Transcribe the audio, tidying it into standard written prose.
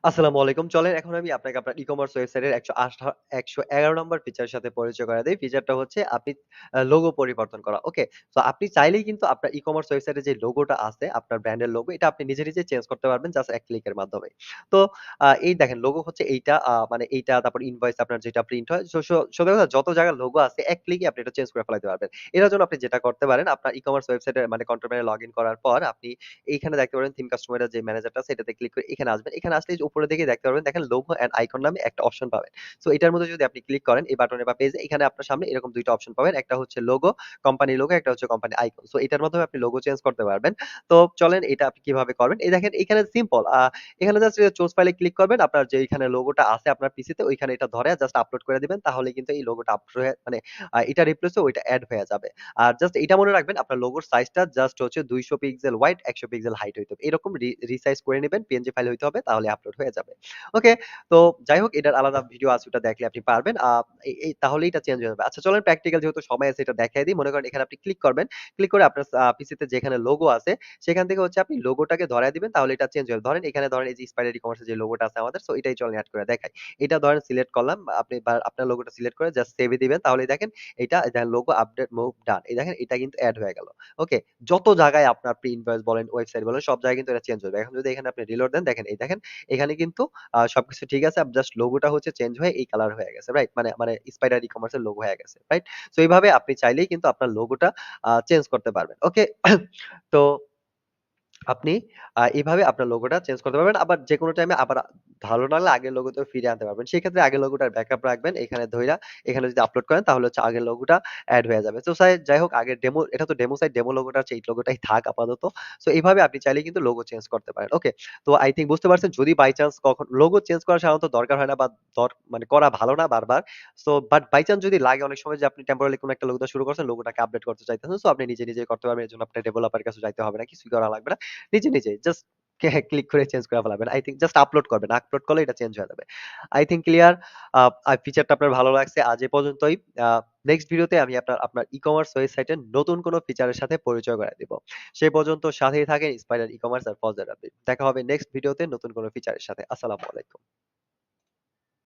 আসসালামু আলাইকুম। চলেন এখন আমি আপনাকে আপনার ই-কমার্স ওয়েবসাইটের ১১ নম্বর ফিচারের সাথে পরিচয় করায় দেই। ফিচারটা হচ্ছে আপনি লোগো পরিবর্তন করা। ওকে? সো আপনি চাইলেই কিন্তু আপনার ই-কমার্স ওয়েবসাইটে যে লোগোটা আছে, আপনার ব্র্যান্ডের লোগো, এটা আপনি নিজে, নিজে চেঞ্জ করতে পারবেন জাস্ট এক ক্লিকের মাধ্যমে। তো এই দেখেন লোগো হচ্ছে এইটা মানে এইটা তারপর ইনভয়েস আপনার যেটা প্রিন্ট হয়। সোজা কথা যত জায়গায় লোগো আছে এক ক্লিকে আপনি এটা চেঞ্জ করে ফেলাইতে পারবেন। এটার জন্য আপনি যেটা করতে পারেন আপনার ই-কমার্স ওয়েবসাইটে মানে কন্ট্রোল প্যানেলে লগইন করার পর আপনি এইখানে দেখতে পারবেন থিম কাস্টমাইজের যে ম্যানেজারটা আছে এটাতে ক্লিক করে এখানে আসবেন। এখানে আসলেই উপরের দিকে দেখতে পারবেন দেখেন লোগো অ্যান্ড আইকন নামে একটা অপশন পাবেন। সো এটার মধ্যে যদি আপনি ক্লিক করেন এই বাটনে বা পেজে এখানে আপনার সামনে এরকম ২ টা অপশন পাবেন। একটা হচ্ছে লোগো, কোম্পানি লোগো, একটা হচ্ছে কোম্পানি আইকন। সো এটার মাধ্যমে আপনি লোগো চেঞ্জ করতে পারবেন। তো চলেন এটা আপনি কিভাবে করবেন? এই দেখেন এখানে সিম্পল এখানে জাস্ট চুজ ফাইলে ক্লিক করবেন। আপনার যে এখানে লোগোটা আছে আপনার পিসিতে ওইখানে এটা ধরে জাস্ট আপলোড করে দিবেন। তাহলে কিন্তু এই লোগোটা আপলোড হয়ে মানে এটা রিপ্লেস হয়ে ওইটা এড হয়ে যাবে। আর জাস্ট এটা মনে রাখবেন আপনার লোগোর সাইজটা জাস্ট হচ্ছে ২০০ পিক্সেল ওয়াইড ১০০ পিক্সেল হাইট হইতে হবে। এরকম রিসাইজ করে নিবেন। পিএনজি ফাইল হইতে হবে তাহলে আপলোড হয়ে যাবে। ওকে? তো যাই হোক এটার আলাদা ভিডিও আছে ওটা দেখলে আপনি পারবেন। তাহলেই এটা চেঞ্জ হয়ে যাবে। আচ্ছা চলেন প্র্যাকটিক্যাল যেহেতু সময় আছে এটা দেখায় দিই। মনে করেন এখানে আপনি ক্লিক করবেন। ক্লিক করে আপনার পিসিতে যেখানে লোগো আছে সেখান থেকে হচ্ছে আপনি লোগোটাকে ধরায় দিবেন তাহলে এটা চেঞ্জ হয়ে যাবে। ধরেন এখানে ধরেন এই যে স্পাইডার ই-কমার্স এর যে লোগোটা আছে আমাদের সো এটাই চলেন এড করে দেখাই। এটা ধরেন সিলেক্ট করলাম। আপনি আপনার লোগোটা সিলেক্ট করে জাস্ট সেভ এ দিবেন তাহলেই দেখেন এটা দেখেন লোগো আপডেট মুভ ডান। এই দেখেন এটা কিন্তু এড হয়ে গেল। ওকে? যত জায়গায় আপনার আপনি ইনভয়েস বলেন, ওয়েবসাইট বলেন সব জায়গায় কিন্তু এটা চেঞ্জ হবে। এখন যদি এখানে আপনি রিলোড দেন দেখেন এই দেখেন এখানে কিন্তু সবকিছু ঠিক আছে। জাস্ট লোগোটা হচ্ছে চেঞ্জ হয়ে এই কালার হয়ে গেছে। রাইট? মানে স্পাইডার ই-কমার্স এর লোগো হয়ে গেছে। রাইট? সো এইভাবে আপনি চাইলেই কিন্তু আপনার লোগোটা চেঞ্জ করতে পারবেন। ওকে? তো আপনি এভাবে আপনার লোগোটা চেঞ্জ করতে পারবেন। আবার যেকোনো টাইমে আবার ভালো না লাগলে আগের লোগোতেও ফিরে আনতে পারবেন। সেক্ষেত্রে আগের লোগোটার ব্যাকআপ রাখবেন। এখানে ধইরা এখানে যদি আপলোড করেন তাহলে হচ্ছে আগের লোগোটা এড হয়ে যাবে। তো যাই হোক আগের ডেমো এটা তো ডেমো সাইট, ডেমো লোগোটা হচ্ছে এই লোগোটাই থাক আপাতত। সো এভাবে আপনি চাইলে কিন্তু লোগো চেঞ্জ করতে পারেন। ওকে? তো আই থিংক বুঝতে পারছেন যদি বাই চান্স লোগো চেঞ্জ করা সাধারণত দরকার হয় না বা মানে করা ভালো না বারবার। সো বাট বাই চান্স যদি লাগে অনেক সময় যে আপনি টেম্পোরারি কোনো একটা লোগো দিয়ে শুরু করছেন, লোগোটাকে আপডেট করতে চাইতেছেন। সো আপনি নিজে, নিজেই করতে পারবেন। এর জন্য আপনার ডেভেলপারের কাছে যাইতে হবে না। কিছুই করা লাগবে না। নিজে, নিজেই জাস্ট ক্লিক করে চেঞ্জ করে ফেলাবেন। আই থিংক জাস্ট আপলোড করবেন। আপলোড করলে এটা চেঞ্জ হয়ে যাবে। I think clear. ফিচারটা আপনার ভালো লাগছে। আজ এ পর্যন্তই। আ নেক্সট ভিডিওতে আমি আপনার ই-কমার্স ওয়েবসাইটের নতুন কোন ফিচারের সাথে পরিচয় করায় দিব। সেই পর্যন্ত সাথেই থাকেন স্পাইডার ই-কমার্স আর ফজদের আপডেট। দেখা হবে নেক্সট ভিডিওতে নতুন কোন ফিচারের সাথে। আসসালামু আলাইকুম।